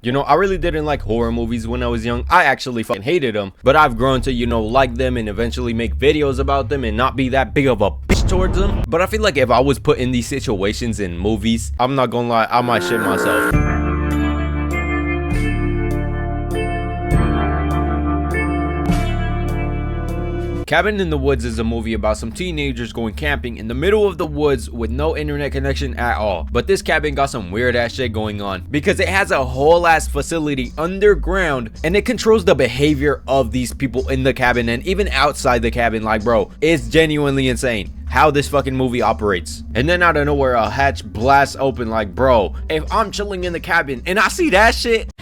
You know, I really didn't like horror movies when I was young. I actually fucking hated them, but I've grown to, you know, like them and eventually make videos about them and not be that big of a bitch towards them. But I feel like if I was put in these situations in movies, I'm not gonna lie, I might shit myself. Cabin in the Woods is a movie about some teenagers going camping in the middle of the woods with no internet connection at all. But this cabin got some weird ass shit going on because it has a whole ass facility underground and it controls the behavior of these people in the cabin and even outside the cabin. Like, bro, it's genuinely insane how this fucking movie operates. And then out of nowhere, a hatch blasts open. Like, bro, if I'm chilling in the cabin and I see that shit.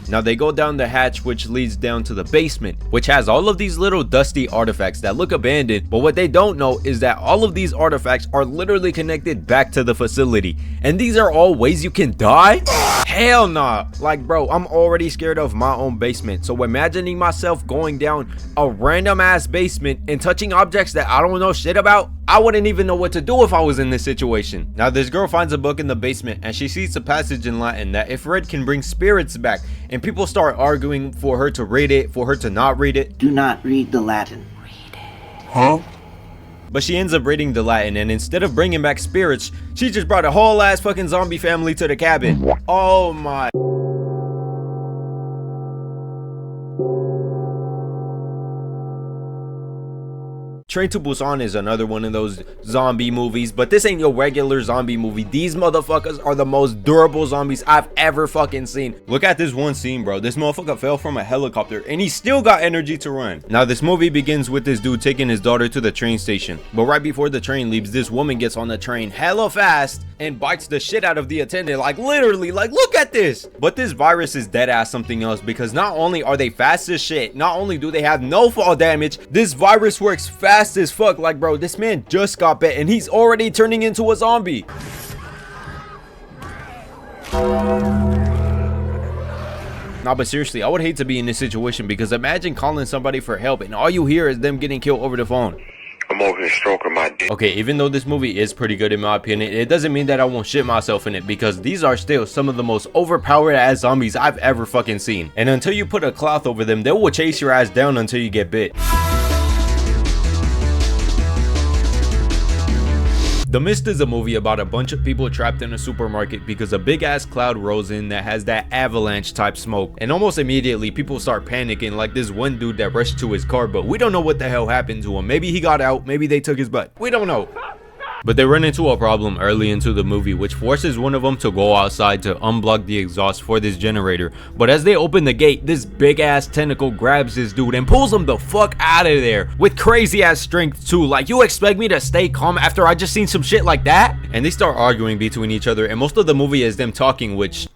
Now they go down the hatch which leads down to the basement, which has all of these little dusty artifacts that look abandoned, but what they don't know is that all of these artifacts are literally connected back to the facility. And these are all ways you can die? Hell nah. Like, bro, I'm already scared of my own basement, so imagining myself going down a random ass basement and touching objects that I don't know shit about, I wouldn't even know what to do if I was in this situation. Now this girl finds a book in the basement and she sees a passage in Latin that if read can bring spirits back, and people start arguing for her to read it, for her to not read it. Do not read the Latin. Read it. Huh? But she ends up reading the Latin, and instead of bringing back spirits, she just brought a whole ass fucking zombie family to the cabin. Oh my. Train to Busan is another one of those zombie movies, but this ain't your regular zombie movie. These motherfuckers are the most durable zombies I've ever fucking seen. Look at this one scene, bro. This motherfucker fell from a helicopter and he still got energy to run. Now this movie begins with this dude taking his daughter to the train station, but right before the train leaves, this woman gets on the train hella fast and bites the shit out of the attendant. Like, literally, like, look at this. But this virus is dead ass something else, because not only are they fast as shit, not only do they have no fall damage, this virus works fast as fuck. Like, bro, this man just got bit and he's already turning into a zombie. Nah, but seriously, I would hate to be in this situation, because imagine calling somebody for help and all you hear is them getting killed over the phone. I'm over here stroking my dick. Okay, even though this movie is pretty good in my opinion, it doesn't mean that I won't shit myself in it, because these are still some of the most overpowered ass zombies I've ever fucking seen. And until you put a cloth over them, they will chase your ass down until you get bit. The Mist is a movie about a bunch of people trapped in a supermarket because a big ass cloud rolls in that has that avalanche type smoke, and almost immediately people start panicking, like this one dude that rushed to his car, but we don't know what the hell happened to him. Maybe he got out, maybe they took his butt, we don't know. But they run into a problem early into the movie, which forces one of them to go outside to unblock the exhaust for this generator. But as they open the gate, this big ass tentacle grabs this dude and pulls him the fuck out of there with crazy ass strength too. Like, you expect me to stay calm after I just seen some shit like that? And they start arguing between each other, and most of the movie is them talking, which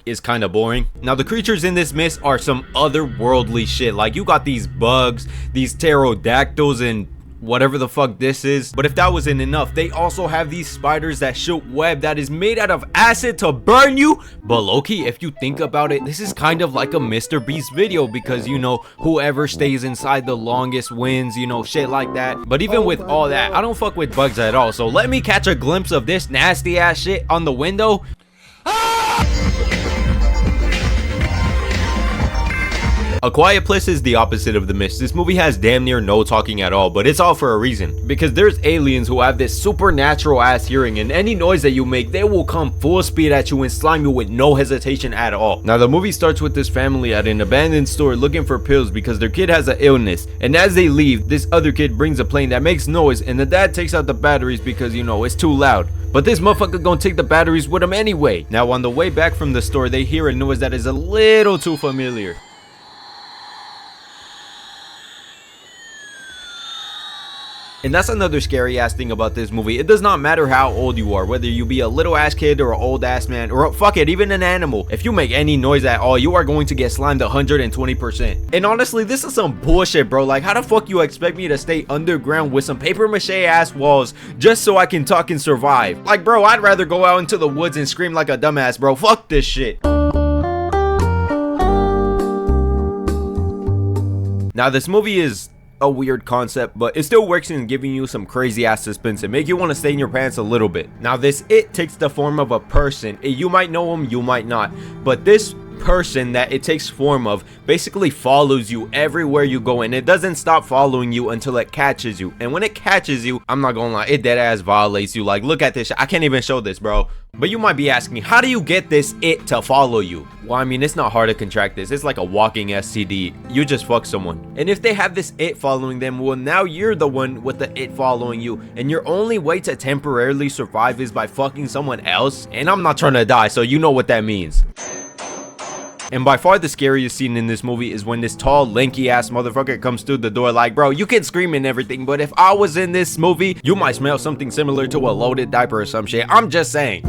is kind of boring. Now the creatures in this mist are some otherworldly shit. Like, you got these bugs, these pterodactyls, and whatever the fuck this is. But if that wasn't enough, they also have these spiders that shoot web that is made out of acid to burn you. But low-key, if you think about it, this is kind of like a Mr. Beast video, because, you know, whoever stays inside the longest wins, you know, shit like that. But even with all that, I don't fuck with bugs at all, so let me catch a glimpse of this nasty ass shit on the window. A Quiet Place is the opposite of The Mist. This movie has damn near no talking at all, but it's all for a reason. Because there's aliens who have this supernatural ass hearing, and any noise that you make, they will come full speed at you and slime you with no hesitation at all. Now the movie starts with this family at an abandoned store looking for pills because their kid has an illness. And as they leave, this other kid brings a plane that makes noise, and the dad takes out the batteries because, you know, it's too loud. But this motherfucker gonna take the batteries with him anyway. Now on the way back from the store, they hear a noise that is a little too familiar. And that's another scary ass thing about this movie. It does not matter how old you are, whether you be a little ass kid or an old ass man, or fuck it, even an animal. If you make any noise at all, you are going to get slimed 120%. And honestly, this is some bullshit, bro. Like, how the fuck you expect me to stay underground with some paper mache ass walls just so I can talk and survive? Like, bro, I'd rather go out into the woods and scream like a dumbass, bro. Fuck this shit. Now this movie is a weird concept, but it still works in giving you some crazy ass suspense and make you want to stay in your pants a little bit. Now this it takes the form of a person. You might know him, you might not, but this person that it takes form of basically follows you everywhere you go, and it doesn't stop following you until it catches you. And when it catches you, I'm not gonna lie, it dead ass violates you. Like, look at this. I can't even show this, bro. But you might be asking, how do you get this it to follow you? Well, I mean, it's not hard to contract this. It's like a walking STD. You just fuck someone, and if they have this it following them, well, now you're the one with the it following you, and your only way to temporarily survive is by fucking someone else. And I'm not trying to die, so you know what that means. And by far the scariest scene in this movie is when this tall, lanky ass motherfucker comes through the door. Like, bro, you can scream and everything, but if I was in this movie, you might smell something similar to a loaded diaper or some shit. I'm just saying.